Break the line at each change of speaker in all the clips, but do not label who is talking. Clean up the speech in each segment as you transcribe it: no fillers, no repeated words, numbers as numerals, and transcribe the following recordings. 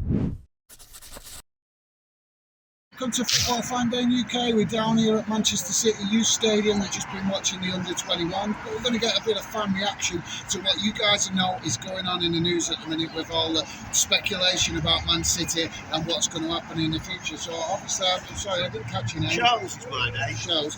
Welcome to Football Fan Day in UK. We're down here at Manchester City U Stadium. We've just been watching the under-21, but we're going to get a bit of fan reaction to what you guys know is going on in the news at the minute with all the speculation about Man City and what's going to happen in the future. So obviously, I'm sorry, I didn't catch your name.
Charles is my name.
Charles,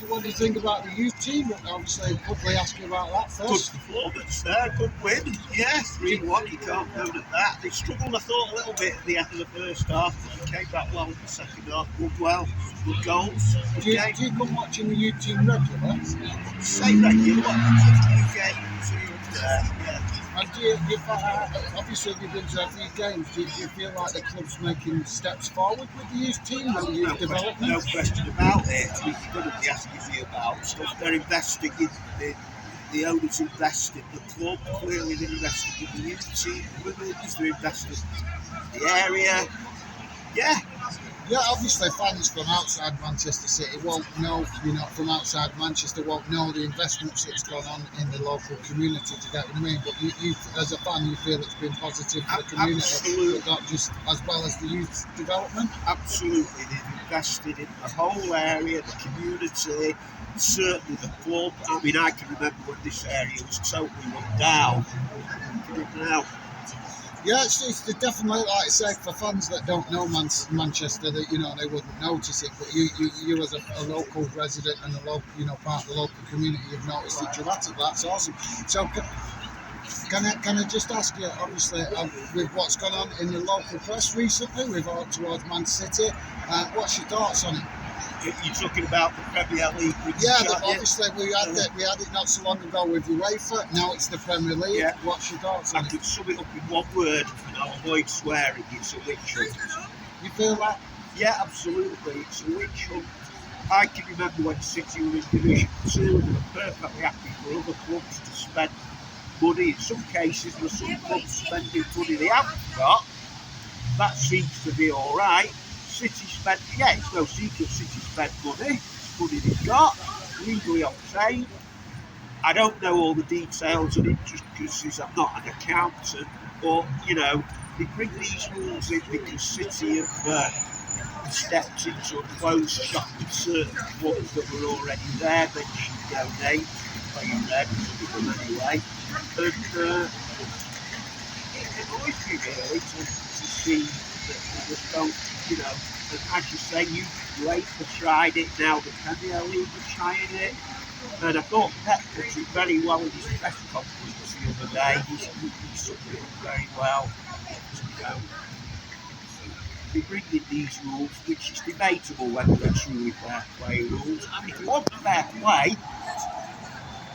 what do you think about the youth team? Obviously, probably ask you about that first.
Good performance there, good win. Yeah, 3-1, you can't go at that. They struggled, I thought, a little bit at the end of the first half. They came back well in the second half, good goals.
Do you come watching the youth team regular?
Say regular, a few games yeah.
And obviously you've been to a few games, do you feel like the club's making steps forward with the youth team and youth development?
No question about it. We're going to be asking you about stuff. They're investing in the owners invest in the club, clearly they're investing in the youth team, women's, they're investing in the area.
Yeah, obviously fans from outside Manchester City won't know, from outside Manchester won't know the investments that's gone on in the local community, to get what I mean. But you as a fan, you feel it's been positive for the community, but not just as well as the youth development?
Absolutely, they've invested in the whole area, the community, certainly the club. I mean, I can remember when this area was totally run down. Now,
yeah, it's definitely, like I say, for fans that don't know Manchester, that they wouldn't notice it. But you as a local resident and a local, part of the local community, you've noticed it dramatically. That's awesome. So, can I just ask you, obviously, with what's gone on in the local press recently, towards Man City, what's your thoughts on it?
You're talking about the Premier League?
Yeah, obviously we had it not so long ago with UEFA. Now it's the Premier League. Yeah. What's your thoughts on it?
I can sum it up in one word, and I'll avoid swearing. It's a witch hunt.
You feel that?
Yeah, absolutely. It's a witch hunt. I can remember when City were in Division 2, and they were perfectly happy for other clubs to spend money. In some cases, there were some clubs spending money they haven't got. That seems to be all right. City spent, it's no secret, City spent money. It's money they've got, legally obtained. I don't know all the details of it just because I'm not an accountant, but, they bring these rules in because City have stepped into a closed shop with certain clubs that were already there, mentioned names, playing red, some of them anyway. And it annoys me really to see that they just don't, and as you say, UEFA tried it, now the Premier League are trying it. And I thought Pep put it very well in his press conference the other day. He summed it up very well. They bring in these rules, which is debatable whether they're truly fair play rules. And if you want fair play,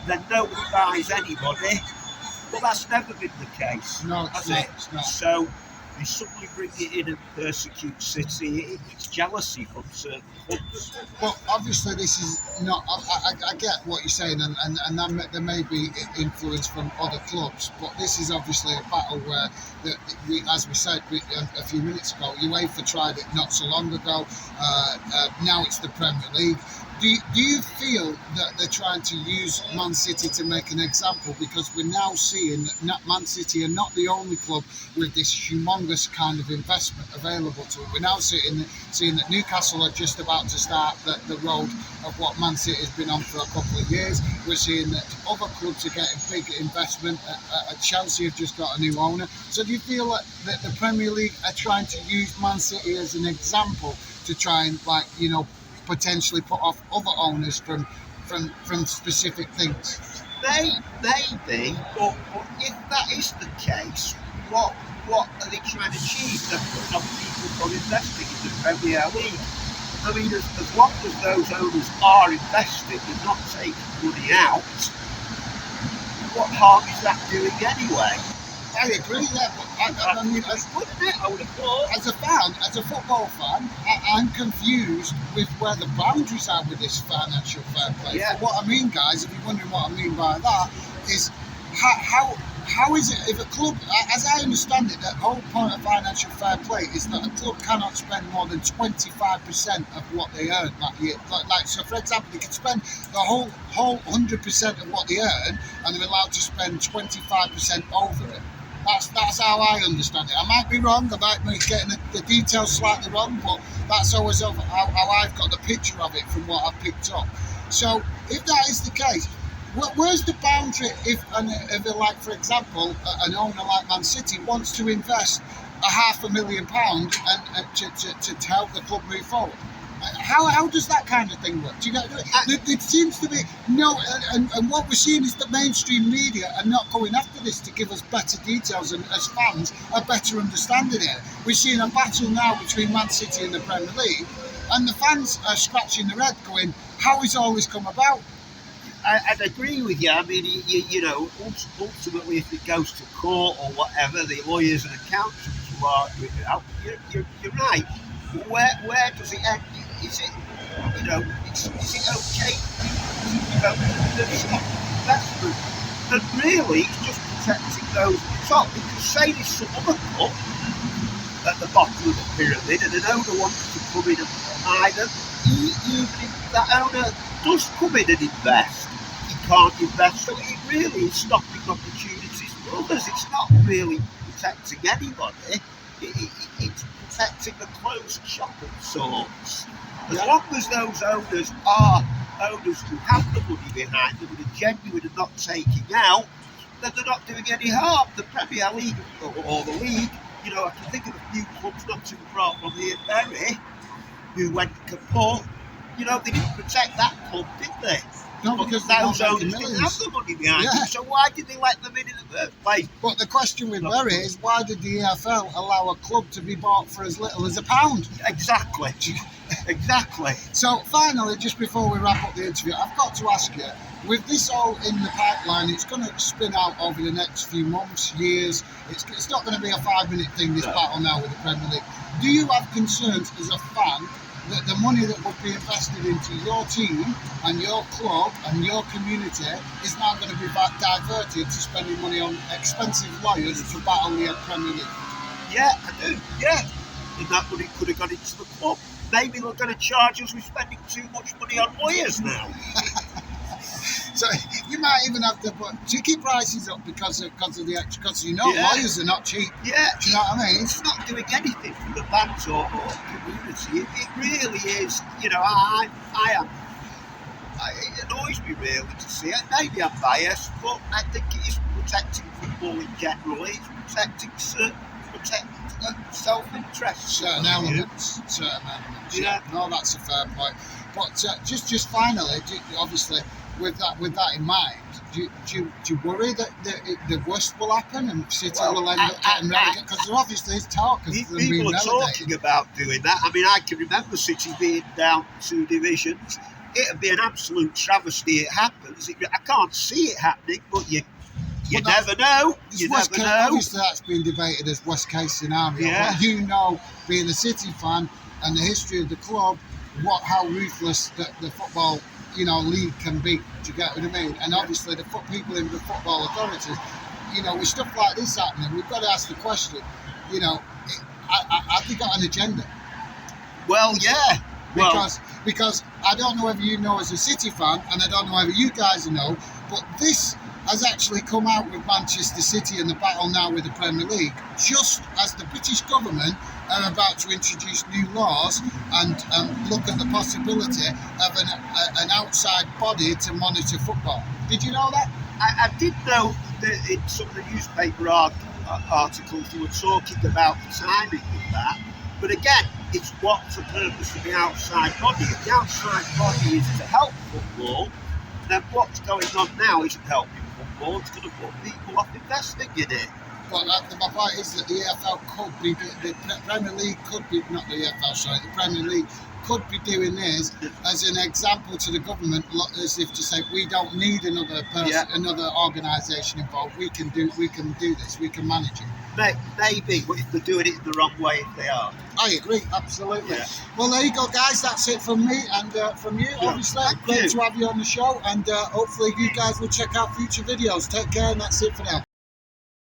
then nobody buys anybody. But that's never been the case.
No, it's not.
So they suddenly bring it in and persecute City. It's jealousy from certain clubs.
Well, obviously this is not. I get what you're saying, and there may be influence from other clubs, but this is obviously a battle where, as we said a few minutes ago, UEFA tried it not so long ago. Now it's the Premier League. Do you feel that they're trying to use Man City to make an example? Because we're now seeing that Man City are not the only club with this humongous kind of investment available to it. We're now seeing that Newcastle are just about to start the road of what Man City has been on for a couple of years. We're seeing that other clubs are getting big investment. Chelsea have just got a new owner. So do you feel that the Premier League are trying to use Man City as an example to try and, potentially put off other owners from specific things?
Maybe, but if that is the case, what are they trying to achieve? They're putting off people from investing in the Premier League. I mean, as long as those owners are investing and not taking money out, what harm is that doing anyway?
I agree, yeah, but I mean, as a football fan, I'm confused with where the boundaries are with this financial fair play.
Yeah.
But what I mean, guys, if you're wondering what I mean by that, is how is it if a club, as I understand it, the whole point of financial fair play is that a club cannot spend more than 25% of what they earn that year. So, for example, they can spend the whole 100% of what they earn, and they're allowed to spend 25% over it. That's how I understand it. I might be wrong. I might be getting the details slightly wrong, but that's always how I've got the picture of it from what I've picked up. So if that is the case, where's the boundary if like, for example, an owner like Man City wants to invest £500,000 to help the club move forward? How does that kind of thing work? Do you get it? There seems to be no, and what we're seeing is the mainstream media are not going after this to give us better details and as fans a better understanding it. We're seeing a battle now between Man City and the Premier League, and the fans are scratching their head going, how has all this come about?
I'd agree with you. I mean, you know, ultimately, if it goes to court or whatever, the lawyers and accountants will argue it out. You're right. Where does it end? Is it, you know, is it okay to stop investment? And really, it's just protecting those at the top. Because say there's some other club at the bottom of the pyramid and an owner wants to come in and buy them, even if that owner does come in and invest, he can't invest. So it really is stopping opportunities for others. It's not really protecting anybody. It's protecting the closed shop of sorts. As long as those owners are owners who have the money behind them and are genuine and not taking out, then they're not doing any harm. The Premier League or the league, you know, I can think of a few clubs not too far from here, Bury, who went kaput. You know, they didn't protect that club, did they?
No, because
those owners didn't have the money behind them. So why did they let them in the first place?
But the question with Bury is, why did the EFL allow a club to be bought for as little as £1?
Exactly. Exactly.
So finally, just before we wrap up the interview, I've got to ask you, with this all in the pipeline, it's going to spin out over the next few months, years. It's not going to be a 5-minute thing, this battle now with the Premier League. Do you have concerns as a fan that the money that would be invested into your team and your club and your community is now going to be diverted to spending money on expensive lawyers to battle the Premier League?
Yeah, I do. Yeah. And that money could have gone into the club. Maybe they're going to charge us with spending too much money on lawyers now.
So you might even have to put ticket prices up because you know lawyers are not cheap.
Yeah.
Do you know what I mean?
It's not doing anything for the fans or community. It really is. You know, it annoys me really to see it. Maybe I'm biased, but I think it is protecting football in general. It's protecting self-interest.
Certain elements. Yeah. No, that's a fair point. But just finally, obviously, with that in mind, do you worry that the worst will happen and City will end up getting relegated? Because there obviously is talk of them being
people are
relegated.
talking about doing that. I mean, I can remember City being down 2 divisions. It'd be an absolute travesty. It happens. I can't see it happening, but you never know. You never know.
Obviously, that's been debated as worst case scenario.
Yeah.
But you know, being a City fan and the history of the club, how ruthless the football league can be. Do you get what I mean? And obviously, the people in the football authorities, with stuff like this happening, we've got to ask the question. Have they got an agenda?
Well, yeah.
Because I don't know whether you know as a City fan, and I don't know whether you guys know, but this has actually come out with Manchester City and the battle now with the Premier League, just as the British government are about to introduce new laws and look at the possibility of an outside body to monitor football. Did you know that?
I did know that in some of the newspaper articles they were talking about the timing of that. But again, it's what's the purpose of the outside body. If the outside body is to help football, then what's going on now isn't helping football. It's going to put people off investing in it.
But my point is that the EFL could be, the Premier League could be, not the EFL, sorry, the Premier League could be doing this as an example to the government, as if to say we don't need another person, another organisation involved. We can do this. We can manage it.
Maybe, but if they're doing it in the wrong way, if they are.
I agree, absolutely.
Yeah.
Well, there you go, guys. That's it from me and from you, obviously. Great to have you on the show, and hopefully you guys will check out future videos. Take care, and that's it for now.